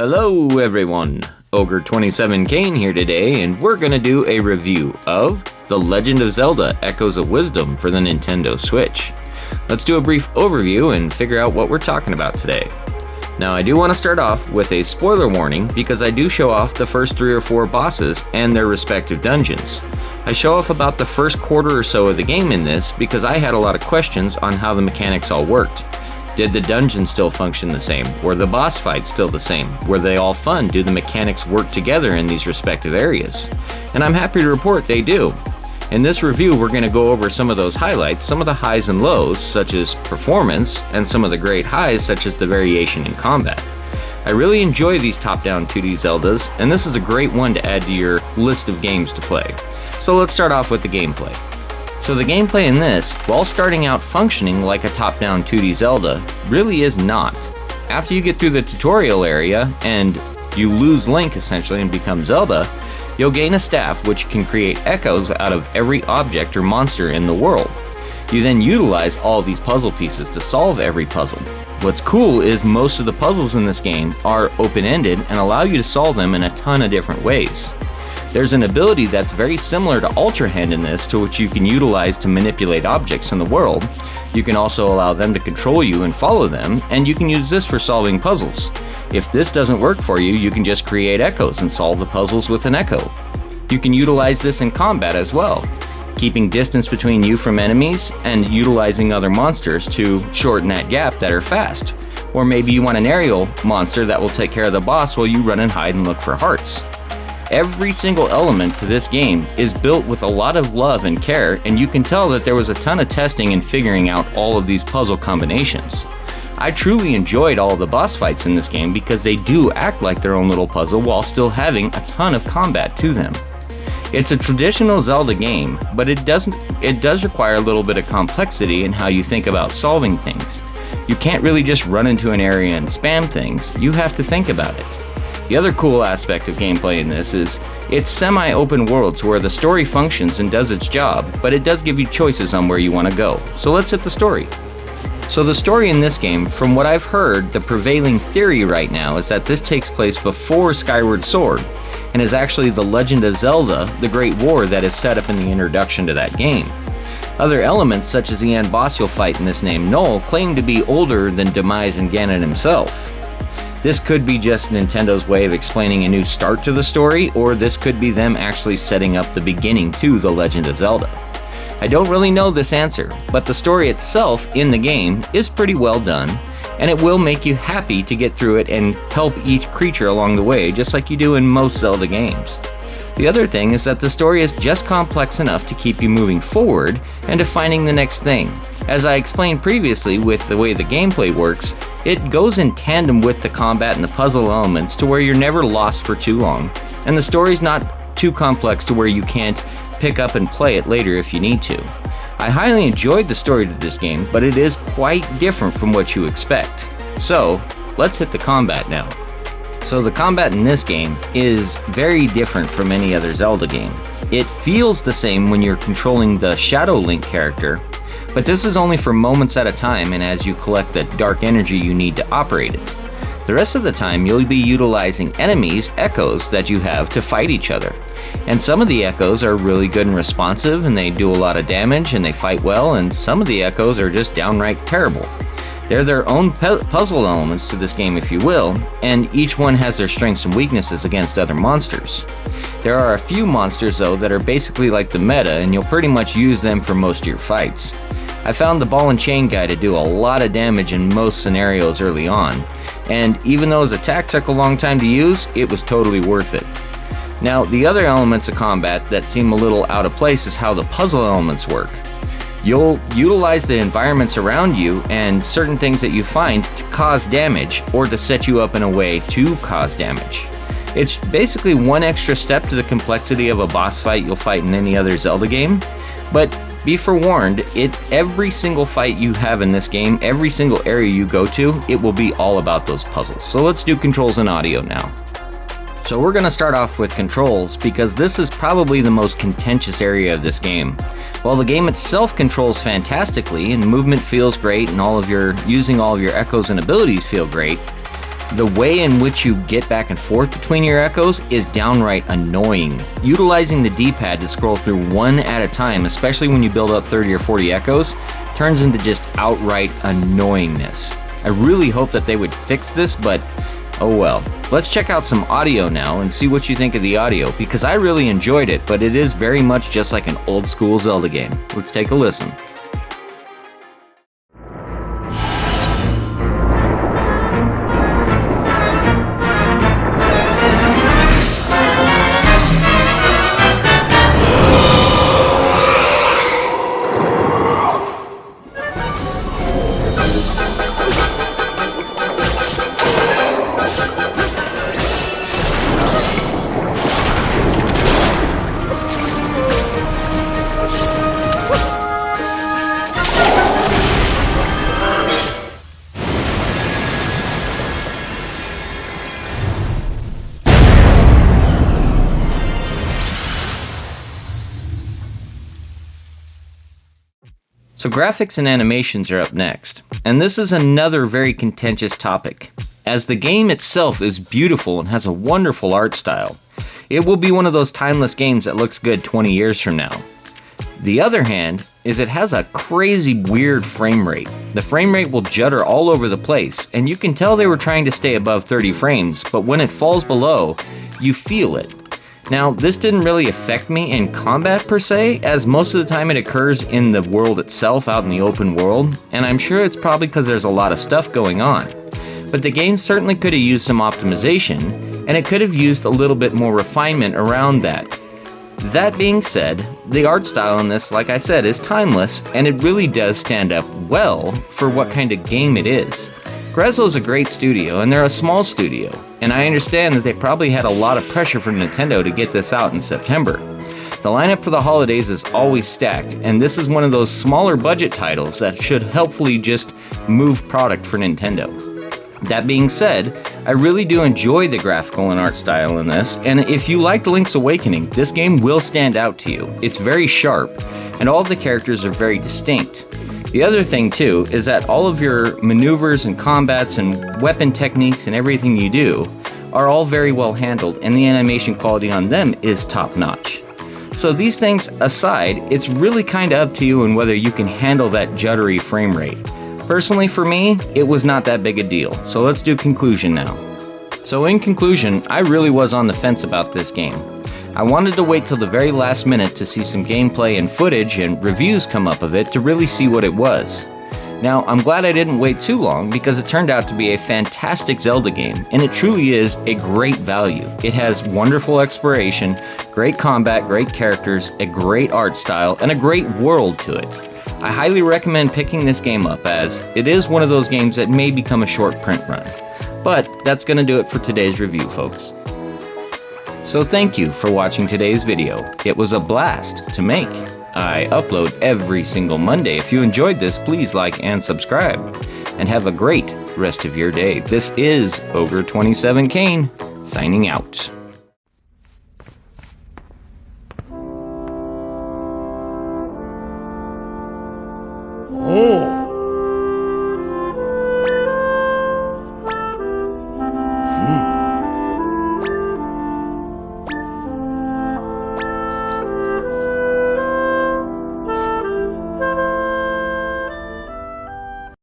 Hello everyone, Ogre27 Kane here today, and we're gonna do a review of The Legend of Zelda: Echoes of Wisdom for the Nintendo Switch. Let's do a brief overview and figure out what we're talking about today. Now I do want to start off with a spoiler warning because I do show off the first 3 or 4 bosses and their respective dungeons. I show off about the first quarter or so of the game in this because I had a lot of questions on how the mechanics all worked. Did the dungeons still function the same? Were the boss fights still the same? Were they all fun? Do the mechanics work together in these respective areas? And I'm happy to report they do. In this review, we're going to go over some of those highlights, some of the highs and lows, such as performance, and some of the great highs, such as the variation in combat. I really enjoy these top-down 2D Zeldas, and this is a great one to add to your list of games to play. So let's start off with the gameplay. So the gameplay in this, while starting out functioning like a top-down 2D Zelda, really is not. After you get through the tutorial area and you lose Link essentially and become Zelda, you'll gain a staff which can create echoes out of every object or monster in the world. You then utilize all these puzzle pieces to solve every puzzle. What's cool is most of the puzzles in this game are open-ended and allow you to solve them in a ton of different ways. There's an ability that's very similar to Ultra Hand in this, to which you can utilize to manipulate objects in the world. You can also allow them to control you and follow them, and you can use this for solving puzzles. If this doesn't work for you, you can just create echoes and solve the puzzles with an echo. You can utilize this in combat as well, keeping distance between you from enemies and utilizing other monsters to shorten that gap that are fast. Or maybe you want an aerial monster that will take care of the boss while you run and hide and look for hearts. Every single element to this game is built with a lot of love and care, and you can tell that there was a ton of testing and figuring out all of these puzzle combinations. I truly enjoyed all the boss fights in this game because they do act like their own little puzzle while still having a ton of combat to them. It's a traditional Zelda game, but it does require a little bit of complexity in how you think about solving things. You can't really just run into an area and spam things, you have to think about it. The other cool aspect of gameplay in this is it's semi-open worlds where the story functions and does its job, but it does give you choices on where you want to go. So let's hit the story. So the story in this game, from what I've heard, the prevailing theory right now is that this takes place before Skyward Sword, and is actually the Legend of Zelda, the Great War that is set up in the introduction to that game. Other elements, such as the end boss you'll fight in this named Noel, claim to be older than Demise and Ganon himself. This could be just Nintendo's way of explaining a new start to the story, or this could be them actually setting up the beginning to The Legend of Zelda. I don't really know this answer, but the story itself in the game is pretty well done, and it will make you happy to get through it and help each creature along the way, just like you do in most Zelda games. The other thing is that the story is just complex enough to keep you moving forward and to finding the next thing. As I explained previously with the way the gameplay works, it goes in tandem with the combat and the puzzle elements to where you're never lost for too long, and the story's not too complex to where you can't pick up and play it later if you need to. I highly enjoyed the story to this game, but it is quite different from what you expect. So, let's hit the combat now. So the combat in this game is very different from any other Zelda game. It feels the same when you're controlling the Shadow Link character, but this is only for moments at a time and as you collect the dark energy you need to operate it. The rest of the time you'll be utilizing enemies, echoes, that you have to fight each other. And some of the echoes are really good and responsive and they do a lot of damage and they fight well, and some of the echoes are just downright terrible. They're their own puzzle elements to this game, if you will, and each one has their strengths and weaknesses against other monsters. There are a few monsters though that are basically like the meta, and you'll pretty much use them for most of your fights. I found the ball and chain guy to do a lot of damage in most scenarios early on, and even though his attack took a long time to use, it was totally worth it. Now, the other elements of combat that seem a little out of place is how the puzzle elements work. You'll utilize the environments around you and certain things that you find to cause damage or to set you up in a way to cause damage. It's basically one extra step to the complexity of a boss fight you'll fight in any other Zelda game, but be forewarned, every single fight you have in this game, every single area you go to, it will be all about those puzzles. So let's do controls and audio now. So we're going to start off with controls because this is probably the most contentious area of this game. While the game itself controls fantastically and movement feels great and using all of your echoes and abilities feel great, The way in which you get back and forth between your echoes is downright annoying. Utilizing the D-pad to scroll through one at a time, especially when you build up 30 or 40 echoes, turns into just outright annoyingness. I really hope that they would fix this, but oh well. Let's check out some audio now and see what you think of the audio, because I really enjoyed it, but it is very much just like an old school Zelda game. Let's take a listen. So graphics and animations are up next, and this is another very contentious topic. As the game itself is beautiful and has a wonderful art style, it will be one of those timeless games that looks good 20 years from now. The other hand is it has a crazy weird frame rate. The frame rate will judder all over the place, and you can tell they were trying to stay above 30 frames, but when it falls below, you feel it. Now, this didn't really affect me in combat per se, as most of the time it occurs in the world itself, out in the open world, and I'm sure it's probably because there's a lot of stuff going on. But the game certainly could have used some optimization, and it could have used a little bit more refinement around that. That being said, the art style in this, like I said, is timeless, and it really does stand up well for what kind of game it is. Grezzo's a great studio, and they're a small studio, and I understand that they probably had a lot of pressure from Nintendo to get this out in September. The lineup for the holidays is always stacked, and this is one of those smaller budget titles that should helpfully just move product for Nintendo. That being said, I really do enjoy the graphical and art style in this, and if you liked Link's Awakening, this game will stand out to you. It's very sharp, and all of the characters are very distinct. The other thing too is that all of your maneuvers and combats and weapon techniques and everything you do are all very well handled, and the animation quality on them is top notch. So these things aside, it's really kinda up to you and whether you can handle that juddery frame rate. Personally for me, it was not that big a deal, so let's do conclusion now. So in conclusion, I really was on the fence about this game. I wanted to wait till the very last minute to see some gameplay and footage and reviews come up of it to really see what it was. Now, I'm glad I didn't wait too long because it turned out to be a fantastic Zelda game, and it truly is a great value. It has wonderful exploration, great combat, great characters, a great art style, and a great world to it. I highly recommend picking this game up as it is one of those games that may become a short print run. But that's going to do it for today's review, folks. So thank you for watching today's video. It was a blast to make. I upload every single Monday. If you enjoyed this, please like and subscribe. And have a great rest of your day. This is Ogre27 Kane, signing out.